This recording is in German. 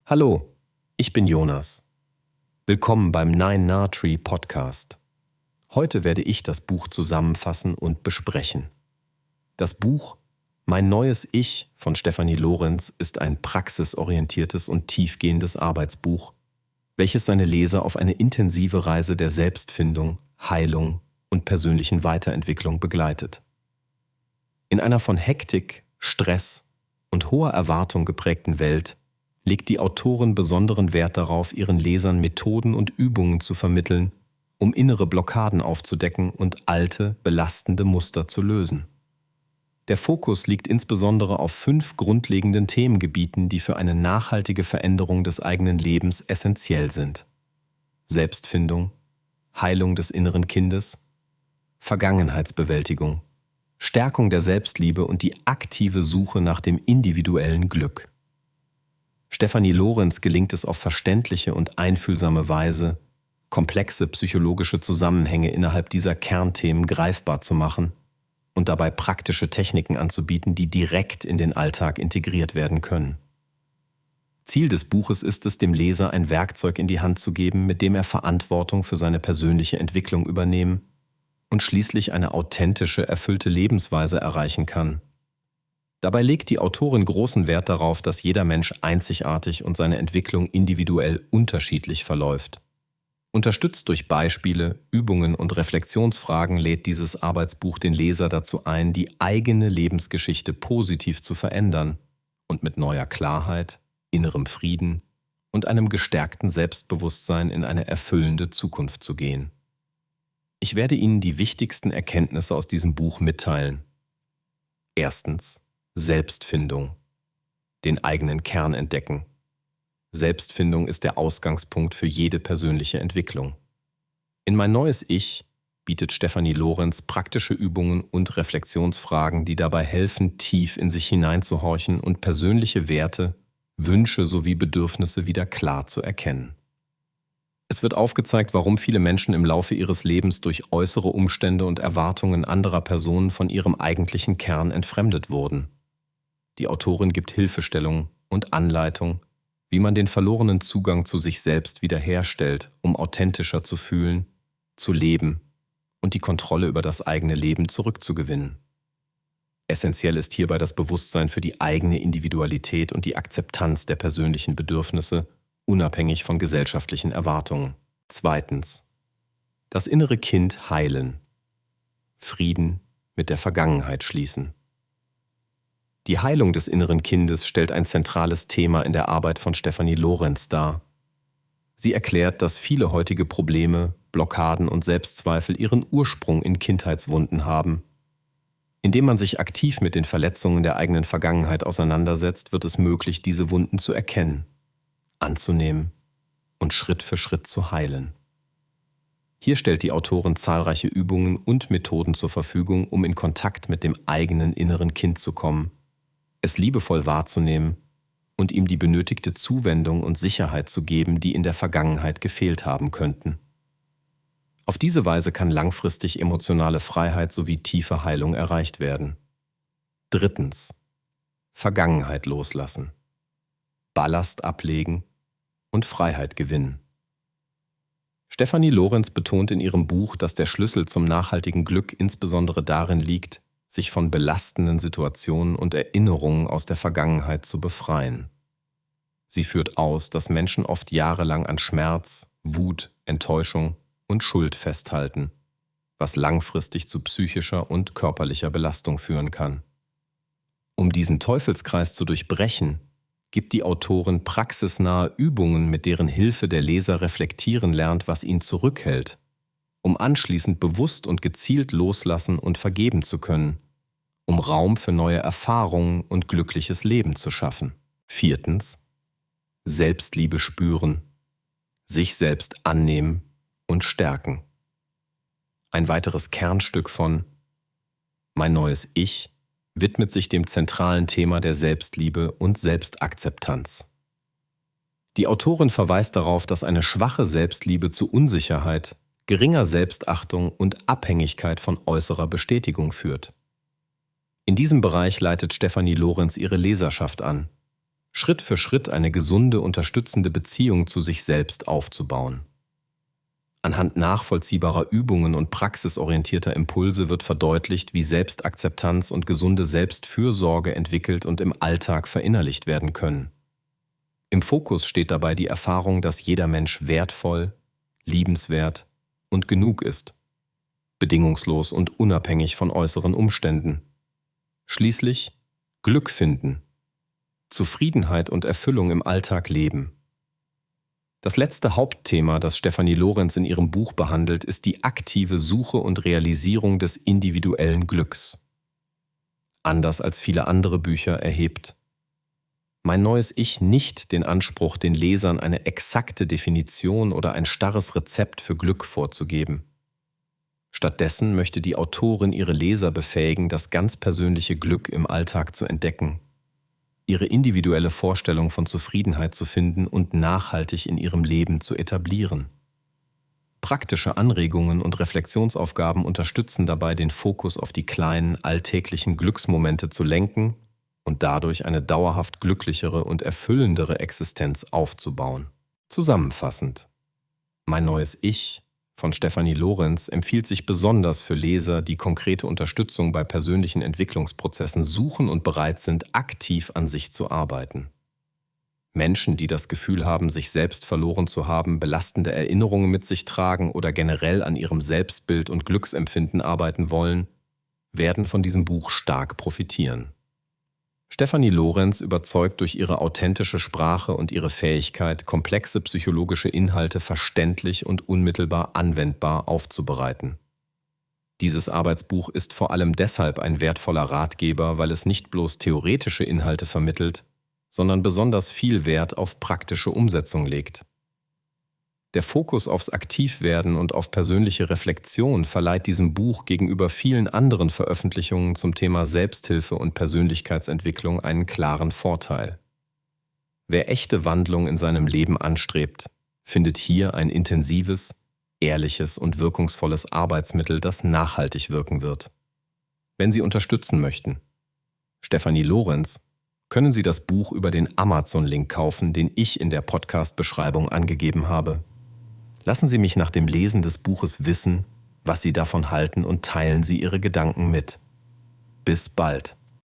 Hallo, ich bin Jonas. Willkommen beim Nine Nah Tree Podcast. Heute werde ich das Buch zusammenfassen und besprechen. Das Buch Mein neues Ich von Stefanie Lorenz ist ein praxisorientiertes und tiefgehendes Arbeitsbuch, welches seine Leser auf eine intensive Reise der Selbstfindung, Heilung und persönlichen Weiterentwicklung begleitet. In einer von Hektik, Stress und hoher Erwartung geprägten Welt legt die Autorin besonderen Wert darauf, ihren Lesern Methoden und Übungen zu vermitteln, um innere Blockaden aufzudecken und alte, belastende Muster zu lösen. Der Fokus liegt insbesondere auf 5 grundlegenden Themengebieten, die für eine nachhaltige Veränderung des eigenen Lebens essentiell sind: Selbstfindung, Heilung des inneren Kindes, Vergangenheitsbewältigung, Stärkung der Selbstliebe und die aktive Suche nach dem individuellen Glück. Stefanie Lorenz gelingt es auf verständliche und einfühlsame Weise, komplexe psychologische Zusammenhänge innerhalb dieser Kernthemen greifbar zu machen und dabei praktische Techniken anzubieten, die direkt in den Alltag integriert werden können. Ziel des Buches ist es, dem Leser ein Werkzeug in die Hand zu geben, mit dem er Verantwortung für seine persönliche Entwicklung übernehmen und schließlich eine authentische, erfüllte Lebensweise erreichen kann. Dabei legt die Autorin großen Wert darauf, dass jeder Mensch einzigartig und seine Entwicklung individuell unterschiedlich verläuft. Unterstützt durch Beispiele, Übungen und Reflexionsfragen lädt dieses Arbeitsbuch den Leser dazu ein, die eigene Lebensgeschichte positiv zu verändern und mit neuer Klarheit, innerem Frieden und einem gestärkten Selbstbewusstsein in eine erfüllende Zukunft zu gehen. Ich werde Ihnen die wichtigsten Erkenntnisse aus diesem Buch mitteilen. Erstens: Selbstfindung. Den eigenen Kern entdecken. Selbstfindung ist der Ausgangspunkt für jede persönliche Entwicklung. In Mein neues Ich bietet Stefanie Lorenz praktische Übungen und Reflexionsfragen, die dabei helfen, tief in sich hineinzuhorchen und persönliche Werte, Wünsche sowie Bedürfnisse wieder klar zu erkennen. Es wird aufgezeigt, warum viele Menschen im Laufe ihres Lebens durch äußere Umstände und Erwartungen anderer Personen von ihrem eigentlichen Kern entfremdet wurden. Die Autorin gibt Hilfestellung und Anleitung, wie man den verlorenen Zugang zu sich selbst wiederherstellt, um authentischer zu fühlen, zu leben und die Kontrolle über das eigene Leben zurückzugewinnen. Essentiell ist hierbei das Bewusstsein für die eigene Individualität und die Akzeptanz der persönlichen Bedürfnisse, unabhängig von gesellschaftlichen Erwartungen. Zweitens: Das innere Kind heilen. Frieden mit der Vergangenheit schließen. Die Heilung des inneren Kindes stellt ein zentrales Thema in der Arbeit von Stefanie Lorenz dar. Sie erklärt, dass viele heutige Probleme, Blockaden und Selbstzweifel ihren Ursprung in Kindheitswunden haben. Indem man sich aktiv mit den Verletzungen der eigenen Vergangenheit auseinandersetzt, wird es möglich, diese Wunden zu erkennen, anzunehmen und Schritt für Schritt zu heilen. Hier stellt die Autorin zahlreiche Übungen und Methoden zur Verfügung, um in Kontakt mit dem eigenen inneren Kind zu kommen, es liebevoll wahrzunehmen und ihm die benötigte Zuwendung und Sicherheit zu geben, die in der Vergangenheit gefehlt haben könnten. Auf diese Weise kann langfristig emotionale Freiheit sowie tiefe Heilung erreicht werden. Drittens: Vergangenheit loslassen. Ballast ablegen und Freiheit gewinnen. Stefanie Lorenz betont in ihrem Buch, dass der Schlüssel zum nachhaltigen Glück insbesondere darin liegt, sich von belastenden Situationen und Erinnerungen aus der Vergangenheit zu befreien. Sie führt aus, dass Menschen oft jahrelang an Schmerz, Wut, Enttäuschung und Schuld festhalten, was langfristig zu psychischer und körperlicher Belastung führen kann. Um diesen Teufelskreis zu durchbrechen, gibt die Autorin praxisnahe Übungen, mit deren Hilfe der Leser reflektieren lernt, was ihn zurückhält, um anschließend bewusst und gezielt loslassen und vergeben zu können, um Raum für neue Erfahrungen und glückliches Leben zu schaffen. Viertens: Selbstliebe spüren, sich selbst annehmen und stärken. Ein weiteres Kernstück von Mein neues Ich widmet sich dem zentralen Thema der Selbstliebe und Selbstakzeptanz. Die Autorin verweist darauf, dass eine schwache Selbstliebe zu Unsicherheit, geringer Selbstachtung und Abhängigkeit von äußerer Bestätigung führt. In diesem Bereich leitet Stefanie Lorenz ihre Leserschaft an, Schritt für Schritt eine gesunde, unterstützende Beziehung zu sich selbst aufzubauen. Anhand nachvollziehbarer Übungen und praxisorientierter Impulse wird verdeutlicht, wie Selbstakzeptanz und gesunde Selbstfürsorge entwickelt und im Alltag verinnerlicht werden können. Im Fokus steht dabei die Erfahrung, dass jeder Mensch wertvoll, liebenswert und genug ist, bedingungslos und unabhängig von äußeren Umständen. Schließlich Glück finden, Zufriedenheit und Erfüllung im Alltag leben. Das letzte Hauptthema, das Stefanie Lorenz in ihrem Buch behandelt, ist die aktive Suche und Realisierung des individuellen Glücks. Anders als viele andere Bücher erhebt Mein neues Ich nicht den Anspruch, den Lesern eine exakte Definition oder ein starres Rezept für Glück vorzugeben. Stattdessen möchte die Autorin ihre Leser befähigen, das ganz persönliche Glück im Alltag zu entdecken, ihre individuelle Vorstellung von Zufriedenheit zu finden und nachhaltig in ihrem Leben zu etablieren. Praktische Anregungen und Reflexionsaufgaben unterstützen dabei, den Fokus auf die kleinen, alltäglichen Glücksmomente zu lenken und dadurch eine dauerhaft glücklichere und erfüllendere Existenz aufzubauen. Zusammenfassend: Mein neues Ich von Stefanie Lorenz empfiehlt sich besonders für Leser, die konkrete Unterstützung bei persönlichen Entwicklungsprozessen suchen und bereit sind, aktiv an sich zu arbeiten. Menschen, die das Gefühl haben, sich selbst verloren zu haben, belastende Erinnerungen mit sich tragen oder generell an ihrem Selbstbild und Glücksempfinden arbeiten wollen, werden von diesem Buch stark profitieren. Stefanie Lorenz überzeugt durch ihre authentische Sprache und ihre Fähigkeit, komplexe psychologische Inhalte verständlich und unmittelbar anwendbar aufzubereiten. Dieses Arbeitsbuch ist vor allem deshalb ein wertvoller Ratgeber, weil es nicht bloß theoretische Inhalte vermittelt, sondern besonders viel Wert auf praktische Umsetzung legt. Der Fokus aufs Aktivwerden und auf persönliche Reflexion verleiht diesem Buch gegenüber vielen anderen Veröffentlichungen zum Thema Selbsthilfe und Persönlichkeitsentwicklung einen klaren Vorteil. Wer echte Wandlung in seinem Leben anstrebt, findet hier ein intensives, ehrliches und wirkungsvolles Arbeitsmittel, das nachhaltig wirken wird. Wenn Sie unterstützen möchten, Stefanie Lorenz, können Sie das Buch über den Amazon-Link kaufen, den ich in der Podcast-Beschreibung angegeben habe. Lassen Sie mich nach dem Lesen des Buches wissen, was Sie davon halten und teilen Sie Ihre Gedanken mit. Bis bald.